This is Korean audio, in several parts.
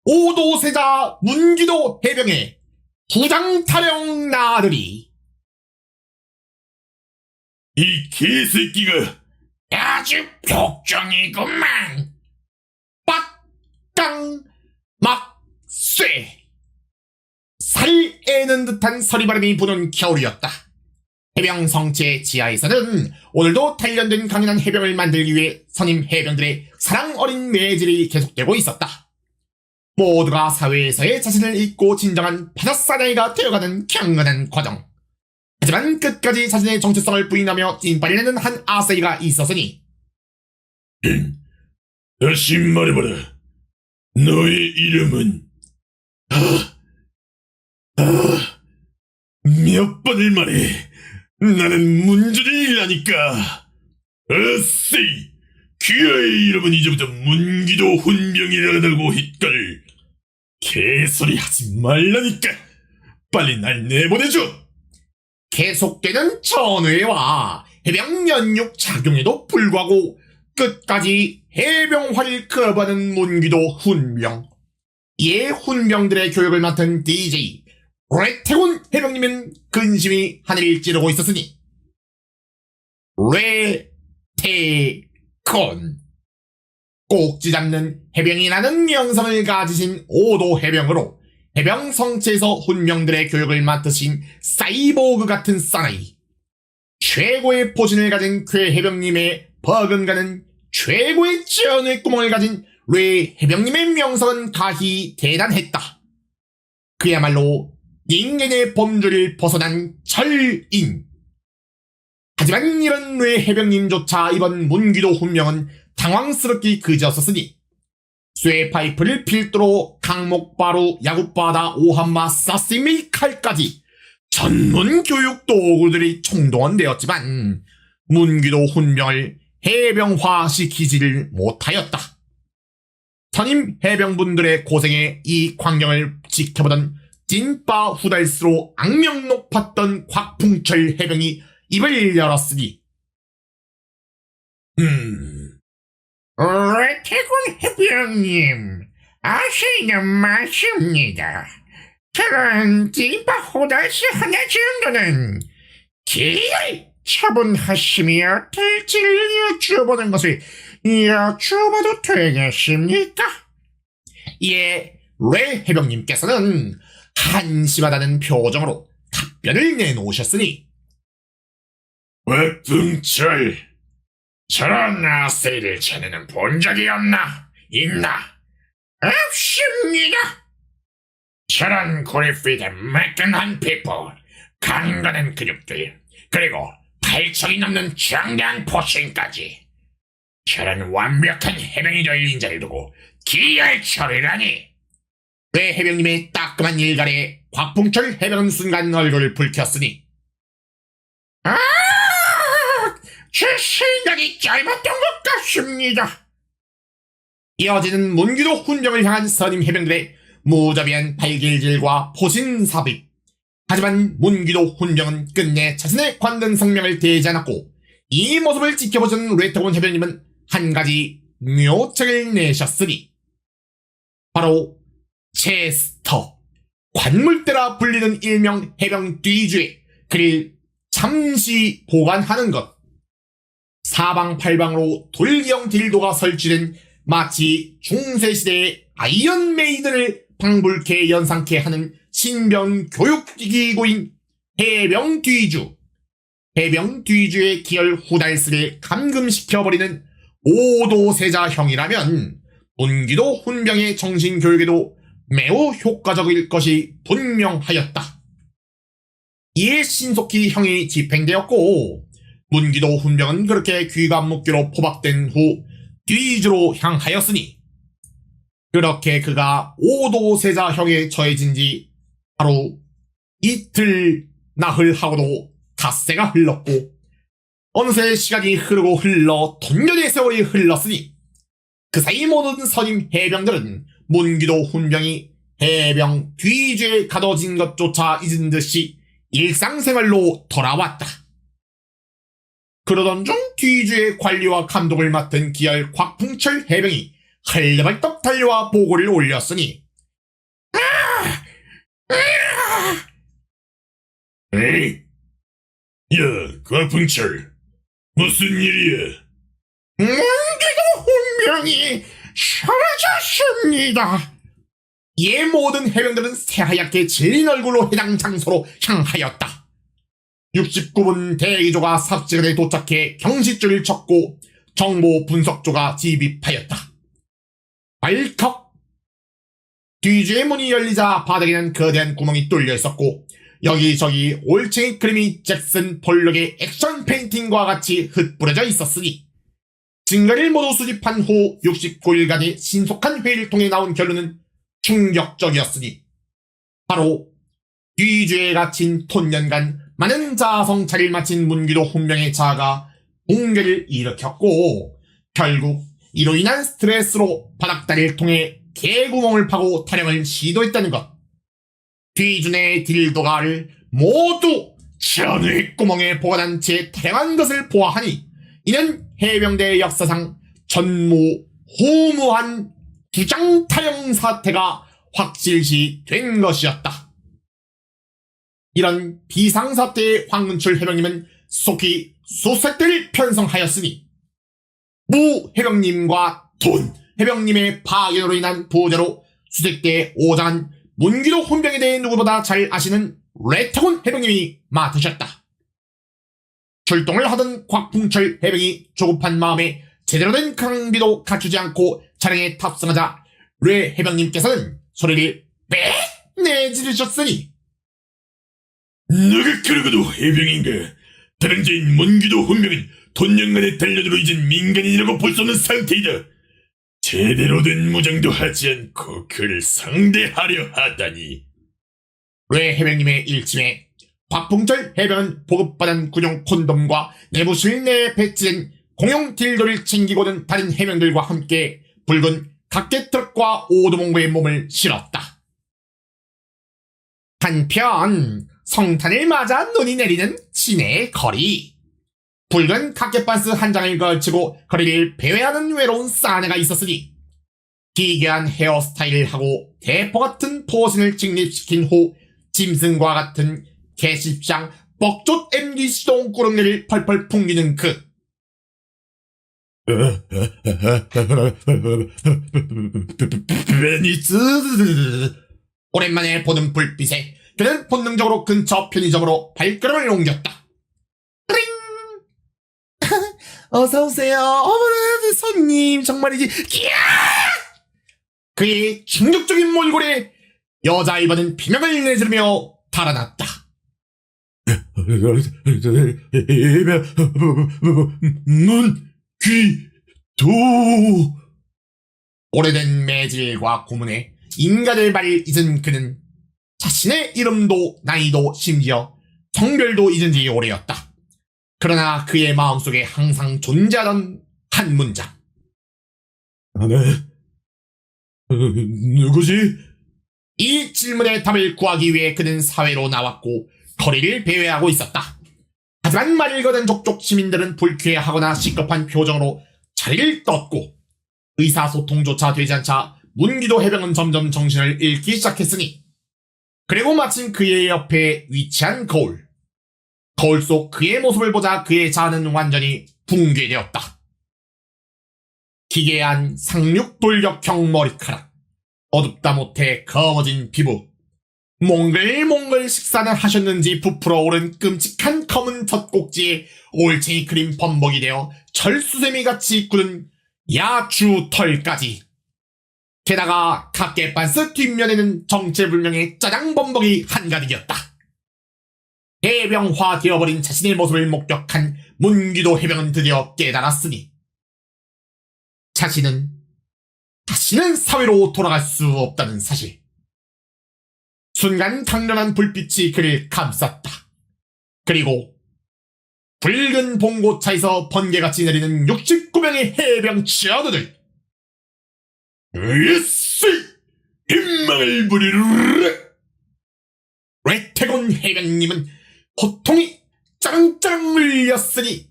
오도세자 문기도 해병의 부장타령 나들이. 이 개새끼가 아주 복종이구만. 빡깡 막쇠. 살에는 듯한 서리바람이 부는 겨울이었다. 해병 성체 지하에서는 오늘도 단련된 강인한 해병을 만들기 위해 선임 해병들의 사랑 어린 매질이 계속되고 있었다. 모두가 사회에서의 자신을 잊고 진정한 바다사나이가 되어가는 경건한 과정. 하지만 끝까지 자신의 정체성을 부인하며 찐빨이 내는 한 아세이가 있었으니. 다시 말해봐라. 너의 이름은 몇 번을 말해. 나는 문준일이라니까. 아세이, 귀하의 이름은 이제부터 문기도 훈병이라고 했걸. 개소리 하지 말라니까. 빨리 날 내보내줘. 계속되는 전회와 해병 연육 작용에도 불구하고 끝까지 해병화를 거부하는 문기도 훈병. 이에 훈병들의 교육을 맡은 DJ 레태곤 해병님은 근심이 하늘을 찌르고 있었으니. 레태곤, 꼭지 잡는 해병이라는 명성을 가지신 5도 해병으로 해병 성체에서 훈병들의 교육을 맡으신 사이보그 같은 사나이. 최고의 포진을 가진 쾌 해병님의 버금가는 최고의 전의 구멍을 가진 레 해병님의 명성은 가히 대단했다. 그야말로 인간의 범주를 벗어난 철인. 하지만 이런 레 해병님조차 이번 문기도 훈병은 당황스럽기 그지없었으니 쇠파이프를 필두로 강목바루, 야구바다, 오한마, 사시미, 칼까지 전문 교육 도구들이 총동원되었지만 문기도 훈병을 해병화시키지를 못하였다. 선임 해병분들의 고생에 이 광경을 지켜보던 찐빠 후달스로 악명 높았던 곽풍철 해병이 입을 열었으니. 레태곤 해병님, 아시는 맞습니다. 저런 찐빠 후달스 하나 정도는 기를 처분하심이 어떨지를 여쭤보는 것을 여쭤봐도 되겠습니까? 이에 레 해병님께서는 한심하다는 표정으로 답변을 내놓으셨으니. 곽풍철, 저런 아세이를 쟤네는 본 적이 없나? 있나? 없습니다. 저런 고리핏에 매끈한 피부, 강건한 근육들, 그리고 8척이 넘는 장대한 포신까지. 저런 완벽한 해병이 될 인자를 두고 기할 처리라니. 레 해병님의 따끔한 일갈에 곽풍철 해병은 순간 얼굴을 붉혔으니. 제 생각이 짧았던 것 같습니다. 이어지는 문기도 훈병을 향한 선임 해병들의 무자비한 발길질과 포신 삽입. 하지만 문기도 훈병은 끝내 자신의 관든 성명을 대지 않았고, 이 모습을 지켜보던 레태곤 해병님은 한 가지 묘책을 내셨으니. 바로 체스터, 관물대라 불리는 일명 해병 뒤주에 그를 잠시 보관하는 것. 사방팔방으로 돌기형 딜도가 설치된 마치 중세시대의 아이언메이드를 방불케 연상케 하는 신병 교육기구인 해병 뒤주. 해병 뒤주의 기열 후달스를 감금시켜버리는 오도세자형이라면 문기도 훈병의 정신교육에도 매우 효과적일 것이 분명하였다. 이에 신속히 형이 집행되었고, 문기도 훈병은 그렇게 귀감묶기로 포박된 후 뒤주로 향하였으니, 그렇게 그가 오도세자형에 처해진 지 하루 이틀 나흘하고도 닷새가 흘렀고, 어느새 시간이 흐르고 흘러 돈년의 세월이 흘렀으니 그 사이 모든 선임 해병들은 문기도 훈병이 해병 뒤주에 가둬진 것조차 잊은 듯이 일상생활로 돌아왔다. 그러던 중 뒤주의 관리와 감독을 맡은 기열 곽풍철 해병이 헐레벌떡 달려와 보고를 올렸으니 에이? 야, 과풍철. 무슨 일이야? 문기도 훈명이 사라졌습니다. 이에 모든 해병들은 새하얗게 질린 얼굴로 해당 장소로 향하였다. 69분 대기조가 삽시간에 도착해 경시줄을 쳤고 정보 분석조가 진입하였다. 알컥! 뒤주의 문이 열리자 바닥에는 거대한 구멍이 뚫려 있었고 여기저기 올챙이 그림이 잭슨 폴록의 액션 페인팅과 같이 흩뿌려져 있었으니 증거를 모두 수집한 후 69일간의 신속한 회의를 통해 나온 결론은 충격적이었으니 바로 뒤주에 갇힌 톤년간 많은 자아성찰을 마친 문기도 훈명의 자아가 붕괴를 일으켰고 결국 이로 인한 스트레스로 바닥다리를 통해 개구멍을 파고 타령을 시도했다는 것. 뒤준의 딜도가를 모두 전의 구멍에 보관한 채 타령한 것을 보아하니 이는 해병대 역사상 전무후무한 부장 타령 사태가 확실시 된 것이었다. 이런 비상사태의 황은출 해병님은 속히 수색대를 편성하였으니 무 해병님과 돈 해병님의 파견으로 인한 부재로 수색대에 오장한 문기도 훈병에 대해 누구보다 잘 아시는 레터곤 해병님이 맡으셨다. 출동을 하던 곽풍철 해병이 조급한 마음에 제대로 된 강비도 갖추지 않고 차량에 탑승하자 레 해병님께서는 소리를 빽 내지르셨으니 너가 그러고도 해병인가? 다른자인 문기도 훈명은 돈년간의 단련으로 잊은 민간인이라고 볼 수 없는 상태이다. 제대로 된 무장도 하지 않고 그를 상대하려 하다니. 레 해병님의 일침에 곽풍철 해병은 보급받은 군용 콘돔과 내부 실내에 배치된 공용 딜도를 챙기고는 다른 해병들과 함께 붉은 각계트럭과 오도몽고의 몸을 실었다. 한편 성탄을 맞아 눈이 내리는 시내의 거리. 붉은 각계반스 한 장을 걸치고 거리를 배회하는 외로운 사내가 있었으니 기괴한 헤어스타일을 하고 대포 같은 포신을 직립시킨 후 짐승과 같은 개십장 뻑조 MD 시동 꾸렁이를 펄펄 풍기는 그. 베니스. 오랜만에 보는 불빛에 그는 본능적으로 근처 편의점으로 발걸음을 옮겼다. 링! 어서오세요. 어머나, 손님, 정말이지. 끼야! 그의 충격적인 몰골에 여자 알바는 비명을 내지르며 달아났다. 문기도. 오래된 매질과 고문에 인간의 말을 잊은 그는 자신의 이름도 나이도 심지어 성별도 잊은 지 오래였다. 그러나 그의 마음속에 항상 존재하던 한 문장. 나는 누구지? 이 질문의 답을 구하기 위해 그는 사회로 나왔고 거리를 배회하고 있었다. 하지만 말을 거는 족족 시민들은 불쾌하거나 시급한 표정으로 자리를 떴고 의사소통조차 되지 않자 문기도 해병은 점점 정신을 잃기 시작했으니 그리고 마침 그의 옆에 위치한 거울. 거울 속 그의 모습을 보자 그의 자아는 완전히 붕괴되었다. 기괴한 상륙 돌격형 머리카락, 어둡다 못해 검어진 피부, 몽글몽글 식사는 하셨는지 부풀어 오른 끔찍한 검은 젖꼭지에 올챙이 크림 범벅이 되어 철수세미같이 굳은 야추 털까지. 게다가 각계반스 뒷면에는 정체불명의 짜장 범벅이 한가득이었다. 해병화 되어버린 자신의 모습을 목격한 문기도 해병은 드디어 깨달았으니 자신은 다시는 사회로 돌아갈 수 없다는 사실. 순간 강렬한 불빛이 그를 감쌌다. 그리고 붉은 봉고차에서 번개같이 내리는 69명의 해병 치어들들. 으쌰! 희망을 부리르르! 레테곤 해병님은 고통이 짱짱 울렸으니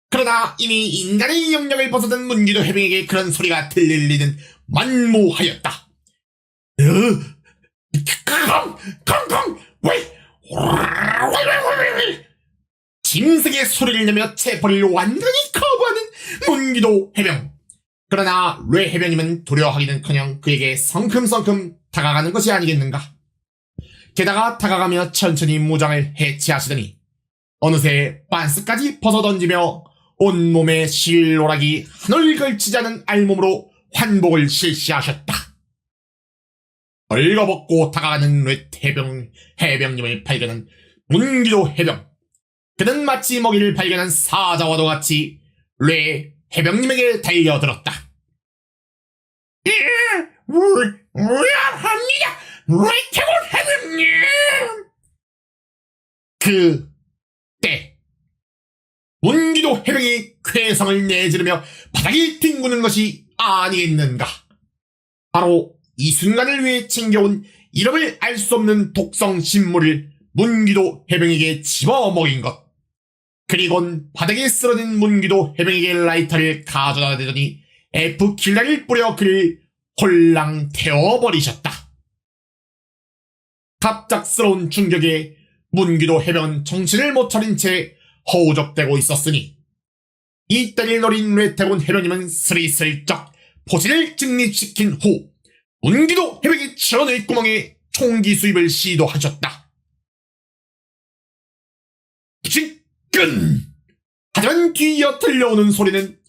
그러나 이미 인간의 영역을 벗어든 문기도 해병에게 그런 소리가 들릴 리는 만무하였다. 컹컹 왜 짐승의 소리를 내며 체포를 완전히 거부하는 문기도 해병. 그러나 뇌 해병님은 두려워하기는커녕 그에게 성큼성큼 다가가는 것이 아니겠는가. 게다가 다가가며 천천히 무장을 해체하시더니 어느새 반스까지 벗어던지며 온몸에 실노락이 한올 걸치지 않은 알몸으로 환복을 실시하셨다. 벌거벗고 다가가는 뇌 해병님을 발견한 문기도 해병. 그는 마치 먹이를 발견한 사자와도 같이 뇌 해병님에게 달려들었다. 미안합니다, 뇌태곤 해병님. 그때 문기도 해병이 쾌성을 내지르며 바닥에 뒹구는 것이 아니겠는가. 바로 이 순간을 위해 챙겨온 이름을 알 수 없는 독성 식물을 문기도 해병에게 집어먹인 것. 그리곤 바닥에 쓰러진 문기도 해병에게 라이터를 가져다 대더니 F킬러를 뿌려 그를 홀랑 태워버리셨다. 갑작스러운 충격에 문기도 해병은 정신을 못 차린 채 허우적대고 있었으니 이때를 노린 뇌태곤 해병님은 스리슬쩍 포진을 직립시킨 후 문기도 해병의 전의 구멍에 총기 수입을 시도하셨다. 지끈! 하지만 뒤이어 들려오는 소리는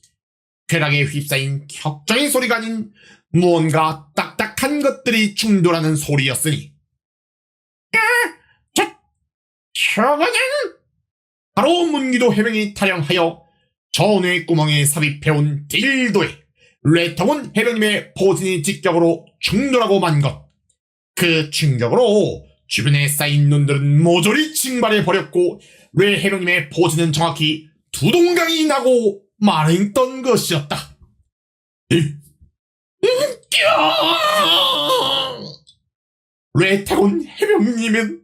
쾌락에 휩싸인 격정의 소리가 아닌 무언가 딱딱한 것들이 충돌하는 소리였으니 저거는 바로 문기도 해병이 타령하여 전의 구멍에 삽입해온 딜도에 뇌태곤 해병님의 포진이 직격으로 충돌하고 만 것. 그 충격으로 주변에 쌓인 눈들은 모조리 증발해버렸고 뇌 해병님의 포진은 정확히 두 동강이 나고 말했던 것이었다. 뇌태곤 해병님은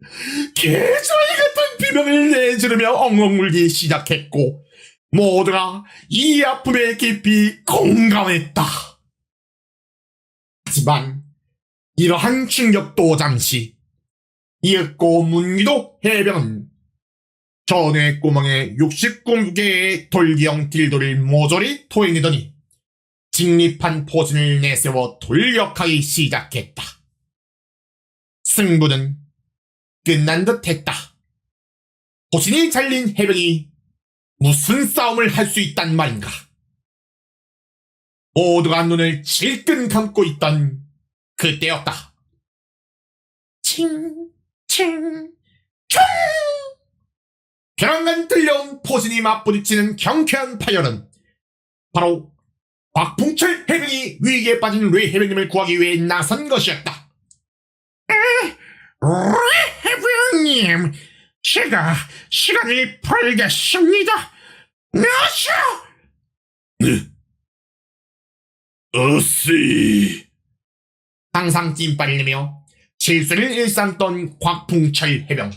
개저희 같은 비명을 내지르며 엉엉 울기 시작했고 모두가 이 아픔에 깊이 공감했다. 하지만 이러한 충격도 잠시 이윽고 문기도 해병은 전의 구멍에 69개의 돌기형 딜도를 모조리 토해내더니 직립한 포진을 내세워 돌격하기 시작했다. 승부는 끝난 듯 했다. 포진이 잘린 해병이 무슨 싸움을 할 수 있단 말인가. 모두가 눈을 질끈 감고 있던 그때였다. 칭, 칭, 총! 벼랑간 들려온 포진이 맞부딪히는 경쾌한 파열은 바로 곽풍철 해병이 위기에 빠진 뇌 해병님을 구하기 위해 나선 것이었다. 해병님, 제가 시간을 벌겠습니다. 어씨. 항상 찐빨을 내며 실수를 일삼던 곽풍철 해병.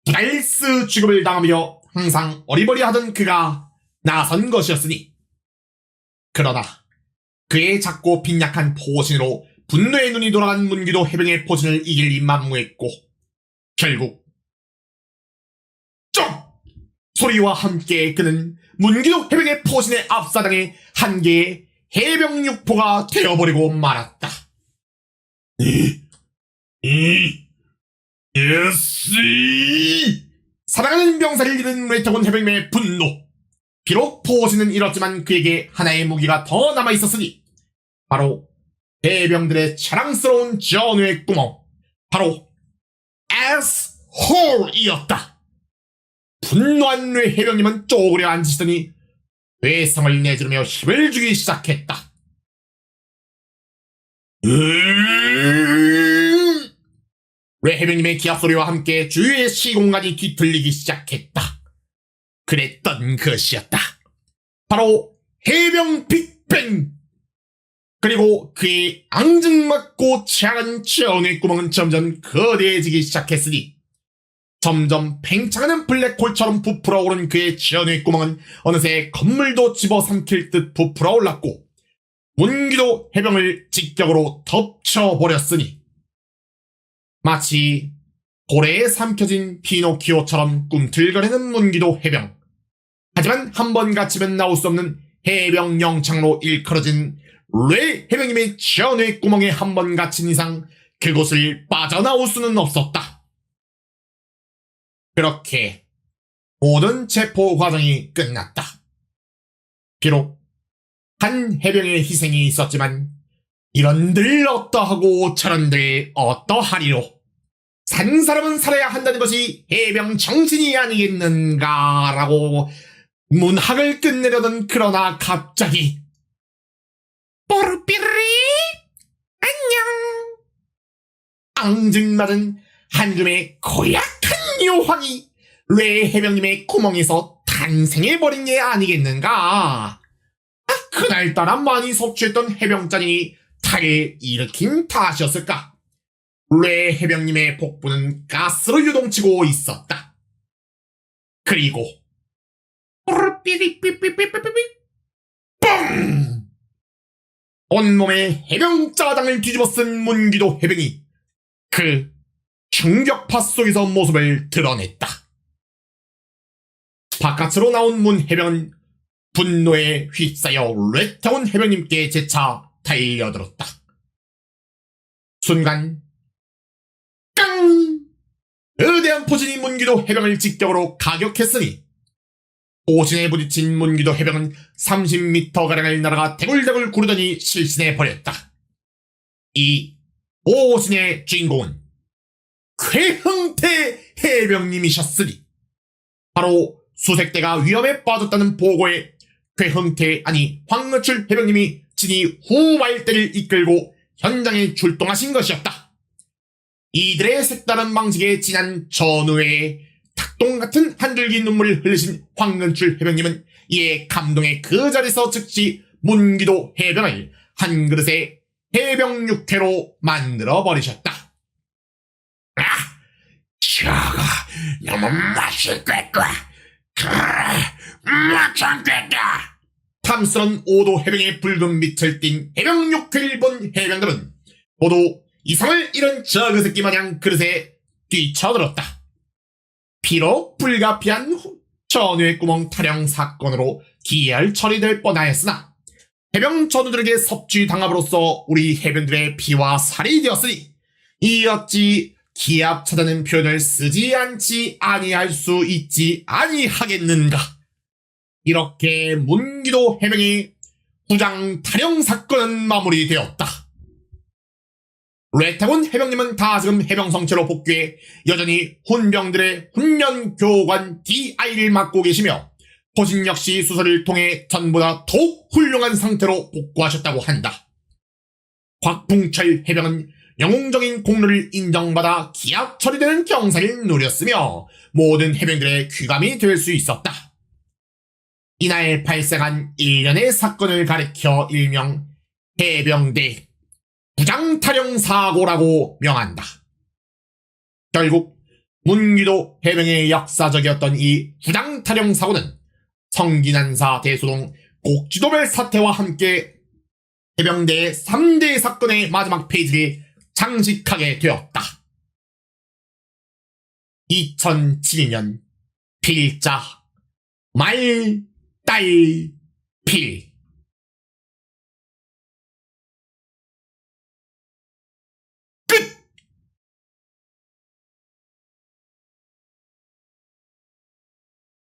부달스 취급을 당하며 항상 어리버리하던 그가 나선 것이었으니. 그러나 그의 작고 빈약한 포진으로 분노의 눈이 돌아간 문기도 해병의 포진을 이길 만무했고 결국 쩍! 소리와 함께 그는 문기도 해병의 포진에 압사당해 한 개의 해병 육포가 되어버리고 말았다. 예씨! 사랑하는 병사를 잃은 뇌태곤 해병의 분노. 비록 포진은 잃었지만 그에게 하나의 무기가 더 남아있었으니 바로 해병들의 자랑스러운 전우의 구멍, 바로 S-홀이었다. 분노한 뇌 해병님은 쪼그려 앉으시더니 뇌성을 내지르며 힘을 주기 시작했다. 뇌 해병님의 기합소리와 함께 주위의 시공간이 뒤틀리기 시작했다. 그랬던 것이었다. 바로 해병 빅뱅! 그리고 그의 앙증맞고 작은 전의 구멍은 점점 거대해지기 시작했으니 점점 팽창하는 블랙홀처럼 부풀어 오른 그의 전의 구멍은 어느새 건물도 집어삼킬 듯 부풀어 올랐고 문기도 해병을 직격으로 덮쳐버렸으니 마치 고래에 삼켜진 피노키오처럼 꿈틀거리는 문기도 해병. 하지만 한 번 갇히면 나올 수 없는 해병 영창으로 일컬어진 레 해병님의 전뇌 구멍에 한 번 갇힌 이상 그곳을 빠져나올 수는 없었다. 그렇게 모든 체포 과정이 끝났다. 비록 한 해병의 희생이 있었지만 이런들 어떠하고 저런들 어떠하리로 산 사람은 살아야 한다는 것이 해병 정신이 아니겠는가라고 문학을 끝내려던 그러나 갑자기 뽀르삐리 안녕 앙증맞은 한 줌의 고약한 요황이 레 해병님의 구멍에서 탄생해버린 게 아니겠는가. 그날따라 많이 섭취했던 해병짠이 탈을 일으킨 탓이었을까. 레 해병님의 복부는 가스로 유동치고 있었다. 그리고 뻥! 온몸에 해병 짜장을 뒤집어 쓴 문기도 해병이 그 충격파 속에서 모습을 드러냈다. 바깥으로 나온 문 해병은 분노에 휩싸여 레타운 해병님께 재차 달려들었다. 순간 깡! 거대한 포진이 문기도 해병을 직격으로 가격했으니 포진에 부딪힌 문기도 해병은 30m가량을 날아가 대굴대굴 구르더니 실신해버렸다. 이 포진의 주인공은 괴흥태 해병님이셨으니 바로 수색대가 위험에 빠졌다는 보고에 괴흥태 아니 황의출 해병님이 진이 후발대를 이끌고 현장에 출동하신 것이었다. 이들의 색다른 방식에 진한 전후에 닭똥같은 한 줄기 눈물을 흘리신 황의출 해병님은 이에 감동의 그 자리에서 즉시 문기도 해병을 한 그릇의 해병 육회로 만들어버리셨다. 저거 너무 맛있겠다. 맛있겠다. 탐스런 오도 해병의 붉은 빛을 띤 해병 육회를 본 해병들은 모두 이성을 잃은 저 그 새끼 마냥 그릇에 뛰쳐들었다. 비록 불가피한 전우의 구멍 타령 사건으로 기할 처리될 뻔하였으나 해병 전우들에게 섭취당함으로써 우리 해병들의 피와 살이 되었으니 이 어찌 기합차다는 표현을 쓰지 않지 아니할 수 있지 아니하겠는가. 이렇게 문기도 해병이 부장 타령 사건은 마무리되었다. 레타군 해병님은 다시금 해병 성체로 복귀해 여전히 훈병들의 훈련 교관 DI를 맡고 계시며 포진 역시 수사를 통해 전보다 더욱 훌륭한 상태로 복구하셨다고 한다. 곽풍철 해병은 영웅적인 공로를 인정받아 기합 처리되는 경사를 누렸으며 모든 해병들의 귀감이 될 수 있었다. 이날 발생한 일련의 사건을 가리켜 일명 해병대 부장타령 사고라고 명한다. 결국 문기도 해병의 역사적이었던 이 부장타령 사고는 성기난사 대소동 곡지도별 사태와 함께 해병대의 3대 사건의 마지막 페이지를 장식하게 되었다. 2007년 필자 말, 딸, 필